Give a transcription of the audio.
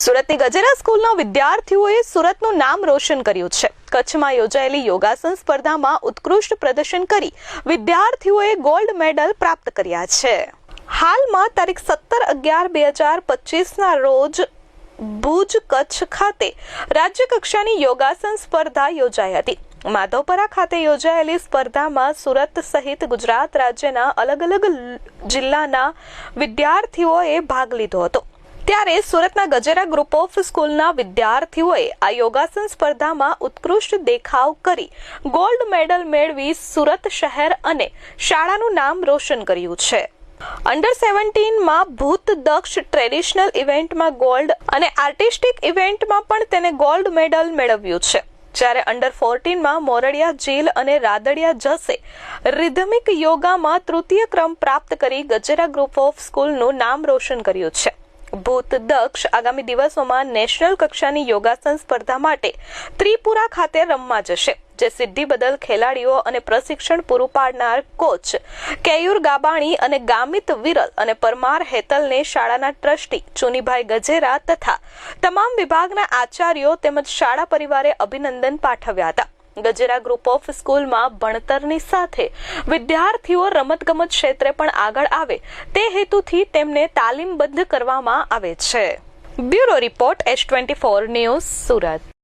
સુરતની ગજેરા સ્કૂલના વિદ્યાર્થીઓએ સુરતનું નામ રોશન કર્યું છે। કચ્છમાં યોજાયેલી યોગાસન સ્પર્ધામાં ઉત્કૃષ્ટ પ્રદર્શન કરી વિદ્યાર્થીઓએ ગોલ્ડ મેડલ પ્રાપ્ત કર્યા છે। હાલમાં તારીખ 17/11/2025ના રોજ ભુજ કચ્છ ખાતે રાજ્ય કક્ષાની યોગાસન સ્પર્ધા યોજાઈ હતી। માધવપરા ખાતે યોજાયેલી સ્પર્ધામાં સુરત સહિત ગુજરાત રાજ્યના અલગ અલગ જિલ્લાના વિદ્યાર્થીઓએ ભાગ લીધો હતો। ત્યારે સુરતના ગજેરા ગ્રુપ ઓફ સ્કૂલના વિદ્યાર્થીઓએ આ યોગાસન સ્પર્ધામાં ઉત્કૃષ્ટ દેખાવ કરી ગોલ્ડ મેડલ મેળવી સુરત શહેર અને શાળાનું નામ રોશન કર્યું છે। અંડર 17માં ભૂત દક્ષ ટ્રેડિશનલ ઇવેન્ટમાં ગોલ્ડ અને આર્ટિસ્ટિક ઇવેન્ટમાં પણ તેને ગોલ્ડ મેડલ મેળવ્યું છે। જ્યારે અંડર 14માં મોરડિયા જીલ અને રાદડિયા જસે રિધમિક યોગામાં તૃતીય ક્રમ પ્રાપ્ત કરી ગજેરા ગ્રુપ ઓફ સ્કૂલનું નામ રોશન કર્યું છે। ભૂત દક્ષ આગામી દિવસોમાં નેશનલ કક્ષાની યોગાસન સ્પર્ધા માટે ત્રિપુરા ખાતે રમવા જશે, જે સિદ્ધિ બદલ ખેલાડીઓ અને પ્રશિક્ષણ પૂરું પાડનાર કોચ કેયુર ગાબાણી અને ગામિત વિરલ અને પરમાર હેતલને શાળાના ટ્રસ્ટી ચુનીભાઈ ગજેરા તથા તમામ વિભાગના આચાર્યો તેમજ શાળા પરિવારે અભિનંદન પાઠવ્યા હતા। ગજેરા ગ્રુપ ઓફ સ્કૂલમાં ભણતરની સાથે વિદ્યાર્થીઓ રમતગમત ક્ષેત્રે પણ આગળ આવે તે હેતુથી તેમને તાલીમબદ્ધ કરવામાં આવે છે। Bureau report H24 news Surat.